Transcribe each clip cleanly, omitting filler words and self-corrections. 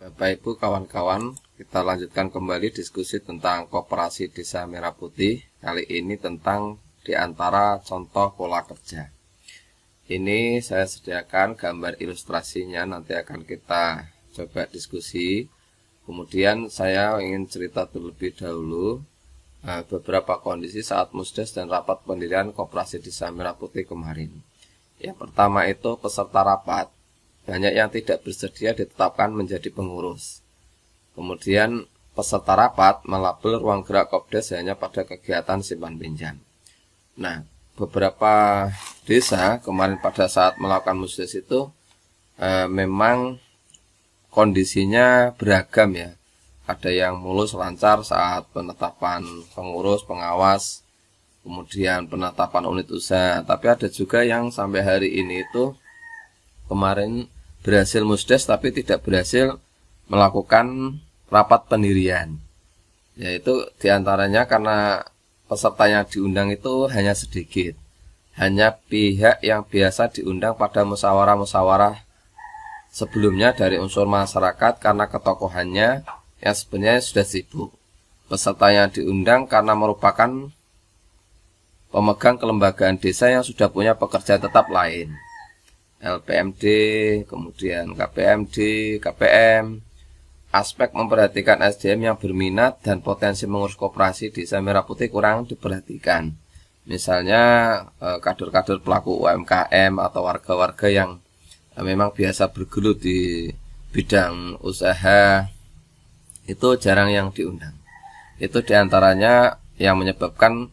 Bapak Ibu kawan-kawan, kita lanjutkan kembali diskusi tentang Koperasi Desa Merah Putih. Kali ini tentang diantara contoh pola kerja. Ini saya sediakan gambar ilustrasinya, nanti akan kita coba diskusi. Kemudian saya ingin cerita terlebih dahulu beberapa kondisi saat Musdes dan rapat pendirian Koperasi Desa Merah Putih kemarin. Yang pertama itu peserta rapat banyak yang tidak bersedia ditetapkan menjadi pengurus. Kemudian peserta rapat melabel ruang gerak Kopdes hanya pada kegiatan simpan pinjam. Nah, beberapa desa kemarin pada saat melakukan Musdes itu memang kondisinya beragam ya. Ada yang mulus lancar saat penetapan pengurus, pengawas, kemudian penetapan unit usaha. Tapi ada juga yang sampai hari ini itu kemarin berhasil Musdes tapi tidak berhasil melakukan rapat pendirian. Yaitu diantaranya karena peserta yang diundang itu hanya sedikit. Hanya pihak yang biasa diundang pada musyawarah-musyawarah sebelumnya dari unsur masyarakat karena ketokohannya yang sebenarnya sudah sibuk. Peserta yang diundang karena merupakan pemegang kelembagaan desa yang sudah punya pekerjaan tetap lain. LPMD, kemudian KPMD, KPM. Aspek memperhatikan SDM yang berminat dan potensi mengurus koperasi Desa Merah Putih kurang diperhatikan. Misalnya kader-kader pelaku UMKM atau warga-warga yang memang biasa bergelut di bidang usaha itu jarang yang diundang. Itu diantaranya yang menyebabkan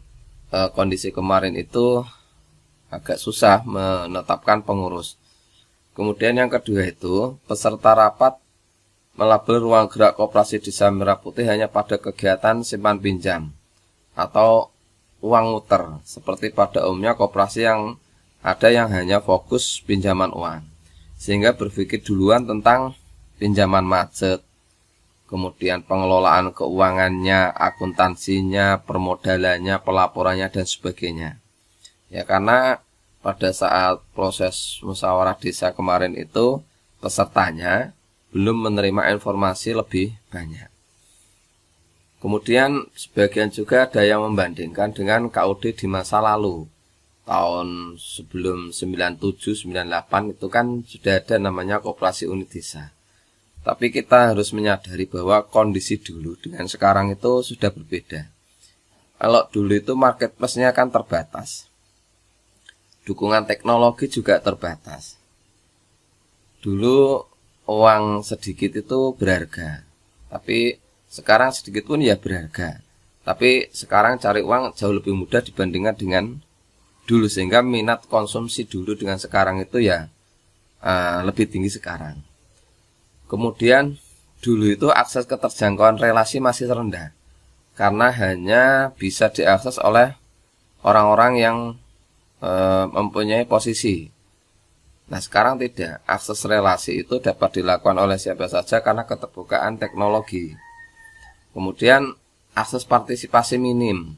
kondisi kemarin itu agak susah menetapkan pengurus. Kemudian yang kedua itu peserta rapat melabel ruang gerak Koperasi Desa Merah Putih hanya pada kegiatan simpan pinjam atau uang muter, seperti pada umumnya koperasi yang ada yang hanya fokus pinjaman uang, sehingga berpikir duluan tentang pinjaman macet, kemudian pengelolaan keuangannya, akuntansinya, permodalannya, pelaporannya, dan sebagainya. Ya, karena pada saat proses musyawarah desa kemarin itu pesertanya belum menerima informasi lebih banyak. Kemudian sebagian juga ada yang membandingkan dengan KUD di masa lalu. Tahun sebelum 97-98 itu kan sudah ada namanya koperasi unit desa. Tapi kita harus menyadari bahwa kondisi dulu dengan sekarang itu sudah berbeda. Kalau dulu itu marketplace-nya kan terbatas. Dukungan teknologi juga terbatas. Dulu uang sedikit itu berharga, tapi sekarang sedikit pun ya berharga. Tapi sekarang cari uang jauh lebih mudah dibandingkan dengan dulu, sehingga minat konsumsi dulu dengan sekarang itu ya lebih tinggi sekarang. Kemudian dulu itu akses keterjangkauan relasi masih rendah, karena hanya bisa diakses oleh orang-orang yang mempunyai posisi. Nah, sekarang tidak. Akses relasi itu dapat dilakukan oleh siapa saja karena keterbukaan teknologi. Kemudian akses partisipasi minim.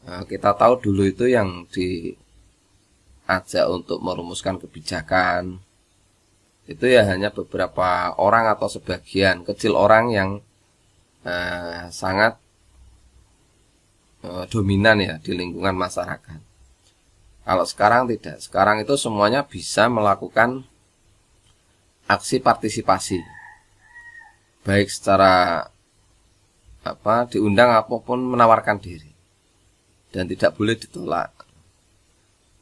Nah, kita tahu dulu itu yang diajak untuk merumuskan kebijakan itu ya hanya beberapa orang atau sebagian kecil orang yang sangat dominan ya di lingkungan masyarakat. Kalau sekarang tidak, sekarang itu semuanya bisa melakukan aksi partisipasi, baik secara diundang apapun menawarkan diri, dan tidak boleh ditolak.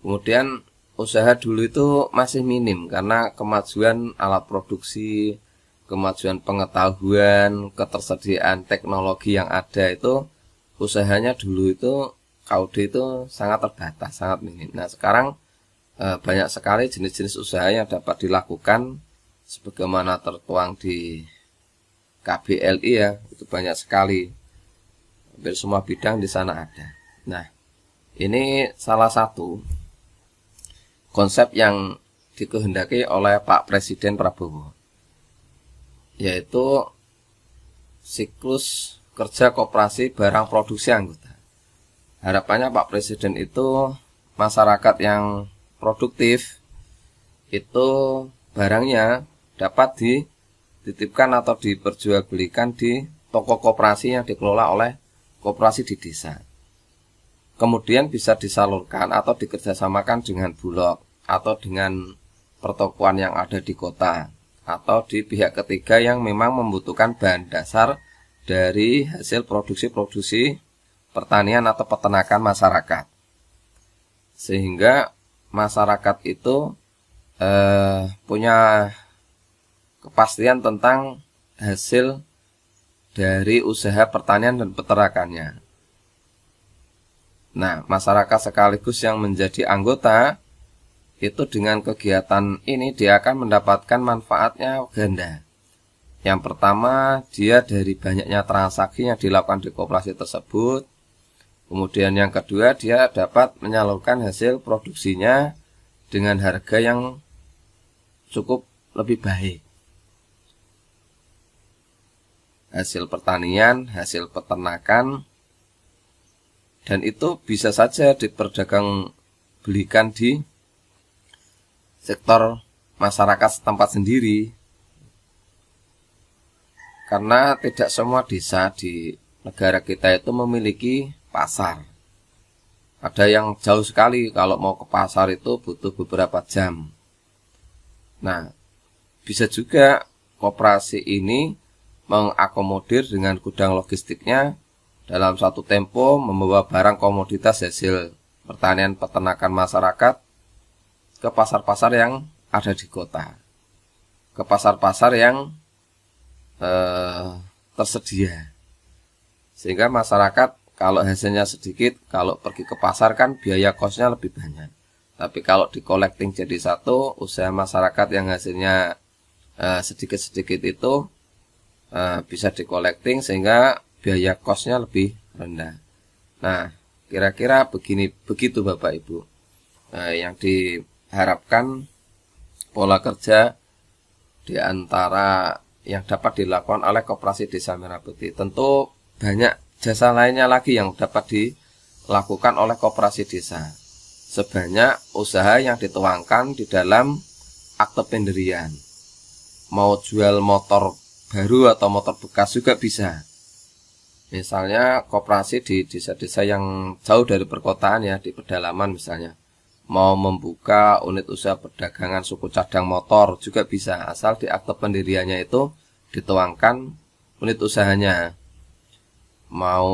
Kemudian usaha dulu itu masih minim karena kemajuan alat produksi, kemajuan pengetahuan, ketersediaan teknologi yang ada itu usahanya dulu itu KUD itu sangat terbatas, sangat minim. Nah, sekarang banyak sekali jenis-jenis usaha yang dapat dilakukan sebagaimana tertuang di KBLI ya, itu banyak sekali. Hampir semua bidang di sana ada. Nah, ini salah satu konsep yang dikehendaki oleh Pak Presiden Prabowo, yaitu siklus kerja koperasi barang produksi anggota. Harapannya Pak Presiden itu masyarakat yang produktif itu barangnya dapat dititipkan atau diperjualbelikan di toko koperasi yang dikelola oleh koperasi di desa. Kemudian bisa disalurkan atau dikerjasamakan dengan bulog atau dengan pertokoan yang ada di kota atau di pihak ketiga yang memang membutuhkan bahan dasar dari hasil produksi pertanian atau peternakan masyarakat. Sehingga masyarakat itu punya kepastian tentang hasil dari usaha pertanian dan peternakannya. Nah, masyarakat sekaligus yang menjadi anggota itu dengan kegiatan ini dia akan mendapatkan manfaatnya ganda. Yang pertama, dia dari banyaknya transaksi yang dilakukan di koperasi tersebut. Kemudian yang kedua, dia dapat menyalurkan hasil produksinya dengan harga yang cukup lebih baik. Hasil pertanian, hasil peternakan, dan itu bisa saja diperdagang belikan di sektor masyarakat setempat sendiri. Karena tidak semua desa di negara kita itu memiliki pasar. Ada yang jauh sekali, kalau mau ke pasar itu butuh beberapa jam. Nah, bisa juga koperasi ini mengakomodir dengan gudang logistiknya dalam satu tempo membawa barang komoditas hasil pertanian peternakan masyarakat ke pasar-pasar yang ada di kota, ke pasar-pasar yang tersedia. Sehingga masyarakat kalau hasilnya sedikit, kalau pergi ke pasar kan biaya kosnya lebih banyak. Tapi kalau di collecting jadi satu, usaha masyarakat yang hasilnya sedikit-sedikit itu bisa di collecting sehingga biaya kosnya lebih rendah. Nah, kira-kira begitu Bapak Ibu. Yang diharapkan pola kerja di antara yang dapat dilakukan oleh Koperasi Desa Merah Putih. Tentu banyak jasa lainnya lagi yang dapat dilakukan oleh koperasi desa. Sebanyak usaha yang dituangkan di dalam akte pendirian. Mau jual motor baru atau motor bekas juga bisa. Misalnya koperasi di desa-desa yang jauh dari perkotaan ya, di pedalaman misalnya. Mau membuka unit usaha perdagangan suku cadang motor juga bisa, asal di akte pendiriannya itu dituangkan unit usahanya. Mau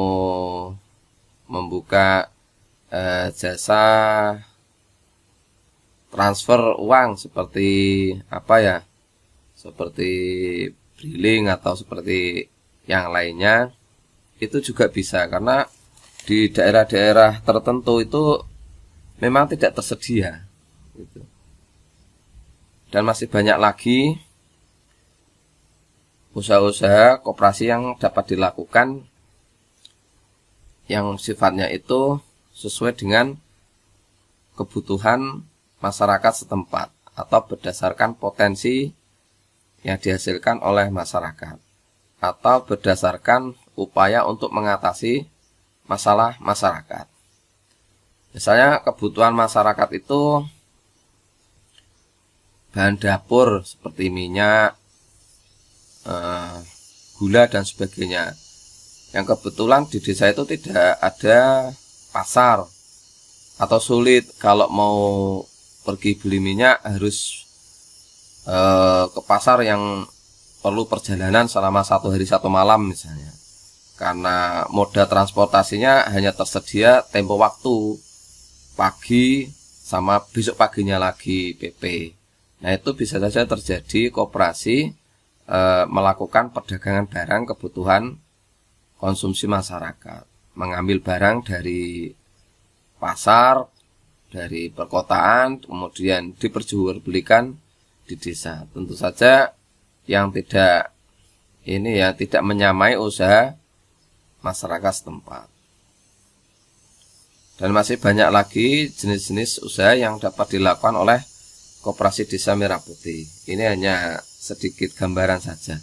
membuka jasa transfer uang seperti apa ya, seperti briling atau seperti yang lainnya, itu juga bisa, karena di daerah-daerah tertentu itu memang tidak tersedia gitu. Dan masih banyak lagi usaha-usaha koperasi yang dapat dilakukan yang sifatnya itu sesuai dengan kebutuhan masyarakat setempat atau berdasarkan potensi yang dihasilkan oleh masyarakat atau berdasarkan upaya untuk mengatasi masalah masyarakat. Misalnya kebutuhan masyarakat itu bahan dapur seperti minyak, gula dan sebagainya. Yang kebetulan di desa itu tidak ada pasar atau sulit, kalau mau pergi beli minyak harus ke pasar yang perlu perjalanan selama 1 hari 1 malam misalnya, karena moda transportasinya hanya tersedia tempo waktu pagi sama besok paginya lagi PP. Nah, itu bisa saja terjadi koperasi melakukan perdagangan barang kebutuhan konsumsi masyarakat, mengambil barang dari pasar, dari perkotaan, kemudian diperjualbelikan di desa. Tentu saja yang tidak menyamai usaha masyarakat setempat. Dan masih banyak lagi jenis-jenis usaha yang dapat dilakukan oleh Koperasi Desa Merah Putih. Ini hanya sedikit gambaran saja.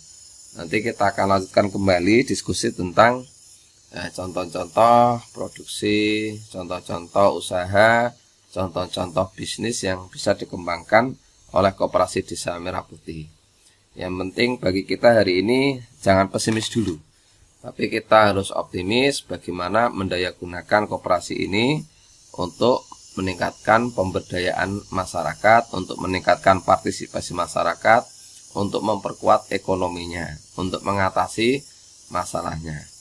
Nanti kita akan lanjutkan kembali diskusi tentang contoh-contoh produksi, contoh-contoh usaha, contoh-contoh bisnis yang bisa dikembangkan oleh Koperasi Desa Merah Putih. Yang penting bagi kita hari ini jangan pesimis dulu, tapi kita harus optimis bagaimana mendayagunakan koperasi ini untuk meningkatkan pemberdayaan masyarakat, untuk meningkatkan partisipasi masyarakat, untuk memperkuat ekonominya, untuk mengatasi masalahnya.